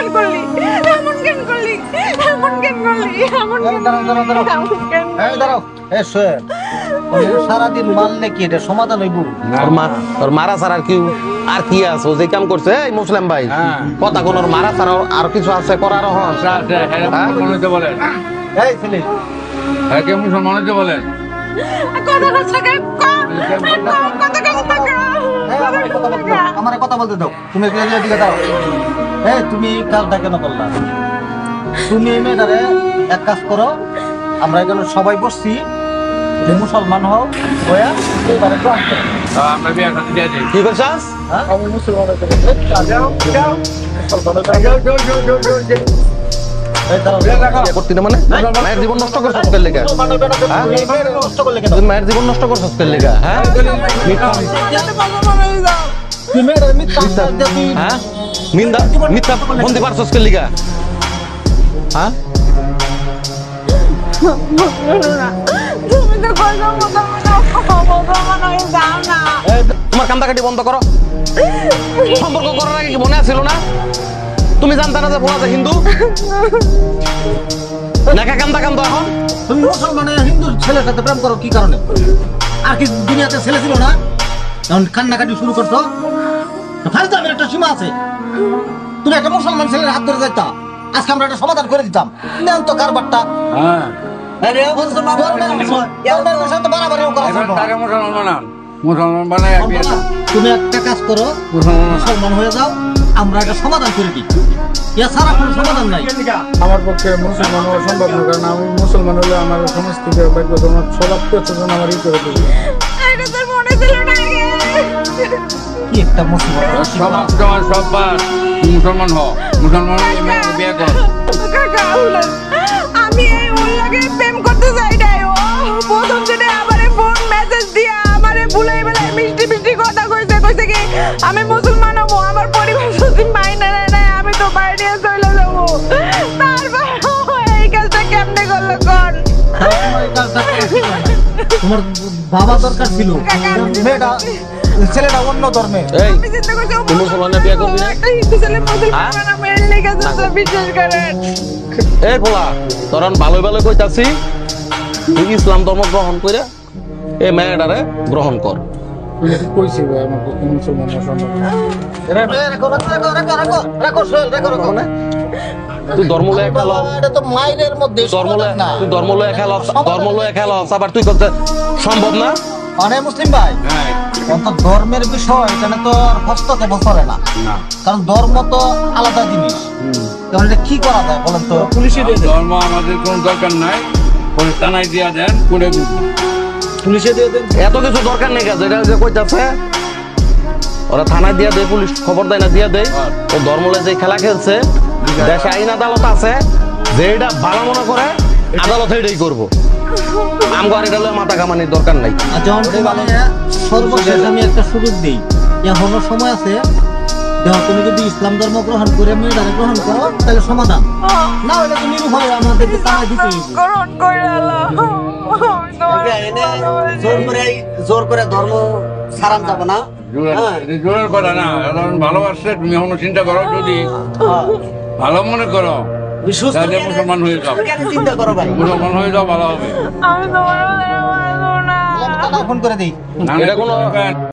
কেন করলি? এমন কেন করলি? এমন কেন করলি? এমন কেন? দাঁড়াও। সারাদিন মারলে কি এটা সমাধান হইব? তোর মারা ছাড়া আর কি আছে? ও যে কাম করছে এই মুসলিম ভাই, কথা কোন মারা ছাড়া আর কিছু আছে করার? বলেন এই ছেলে, কে মুসলমান হইতে বলেন? আমার কথা বলতে দাও। তুমি দিকে দাও। এই তুমি কাজটা কেন করলা? তুমি এই মেয়েটারে এক কাজ করো, আমরা এখানে সবাই বসছি, মুসলমান হও হইয়া এবারে গ্রহণ করো। আমরা বিয়ে শাদী দিয়ে দিই। কি করছাস? আমি মুসলমান হতে করতি না মানে মায়ের জীবন নষ্ট করছ আজকের লেগা? তুই মায়ের জীবন নষ্ট করছ আজকের লেগা? হ্যাঁ হ্যাঁ মিথ্যা বন্দি পারছ আজকের লেগা? হ্যাঁ তোমার কান্দাকাটি বন্ধ করো। সম্পর্ক করার আগে কি মনে আছিল না? তুমি জানতা না যে বলা যায় হিন্দু? নাকা কান্দা কান্দো এখন? তুমি মুসলমান হিন্দু ছেলের সাথে প্রেম করো কি কারণে? আর কি দুনিয়াতে ছেলে ছিল না? এখন কান্নাকাটি শুরু করছো? ফালতামের একটা সীমা আছে। তুমি একটা মুসলমান ছেলের হাত ধরে যাইতা, আজকে আমরা একটা সমাধান করে দিতাম। নেন তো কারবারটা। হ্যাঁ মুসলমান বানায় তুমি একটা কাজ করো, মুসলমান হয়ে যাও, আমরা একটা সমাধান করে দিই। ইয়া ছাড়া কোনো সমাধান নাই। আমার পক্ষে মুসলমান হওয়া সম্ভব না, কারণ আমি মুসলমান হলে আমার সমাজ থেকে তোমার সব প্রচেতন আমার ই করে দেবে। কি একটা মুসলমান সব বাদ, মুসলমান হ, মুসলমান বিয়ে কর। আমি এই ওর লাগে প্রেম করতে চাই নাই। ও প্রথম দিনে আমারে ফোন মেসেজ দিয়া আমারে ভুলাই বেলায় মিষ্টি মিষ্টি কথা কইছে কি আমি মুসলমান হবো, আমার পরিবার যদি মাইনা নেয় না আমি তো বাইরে নিয়ে চলে যাবো। তারপর এই কাজটা কেমনে করলো কোন? তোমার বাবা দরকার ছিল, মেয়েটা ছেলেটা অন্য ধর্মে। আমি চিন্তা করছি তুমি মুসলমানের বিয়ে করবি না? একটা হিন্দু ছেলে মুসলমান আমার লেগে যাচ্ছে বিশ্বাস করেন। এই পোলা তোরা ভালো ভালো কইতাছি, তুই ইসলাম ধর্ম গ্রহণ করে এই মেয়েটারে গ্রহণ কর। কইছি ভাই আমার পক্ষে মুসলমান হওয়া সম্ভব না। তুই ধর্মলয়ে খেলো, এটা তো মাইনের মধ্যে তুই ধর্মলয়ে খেলো, আবার তুই করতে সম্ভব না? অনেক মুসলিম ভাই, অন্তত ধর্মের বিষয় এখানে তো আর হস্তক্ষেপ করে না, কারণ ধর্ম তো আলাদা জিনিস। এটা কি করা যায় বলেন তো? পুলিশে ধর্ম আমাদের কোনো দরকার নাই, থানায় দিয়া দেন, করে পুলিশে দিয়ে দেন। এত কিছু দরকার নেই কাজ, এটা যে কইতাছে ওরা থানায় দিয়া দেয়, পুলিশ খবর দেয় না, দিয়া দেয়। ও ধর্মলে যে খেলা খেলছে, দেশে আইন আদালত আছে, যে এটা ভালো মনে করে আদালত এটাই করবো। আমগো আর এটা মাথা কামানির দরকার নাই। সর্বশেষ আমি একটা সুযোগ দিই, এখনো সময় আছে। দেখো তুমি যদি ইসলাম ধর্ম গ্রহণ করে মেয়েটারে গ্রহণ করো তাহলে সমাধান, না হলে তুমি নিরুপায় আমাদেরকে তাড়াই দিতে হইবে। গ্রহণ করে জোর করে ধর্ম ছাড়ান যাব না। জোরের কথা না, ভালোবাসলে তুমি এখনো চিন্তা করো, যদি ভালো মনে করো তাহলে মুসলমান হয়ে যাও। চিন্তা করো ভাই, মুসলমান হয়ে যাও, ভালো হবে। আমি তোমার ফোন করে দিই। এটা কোনো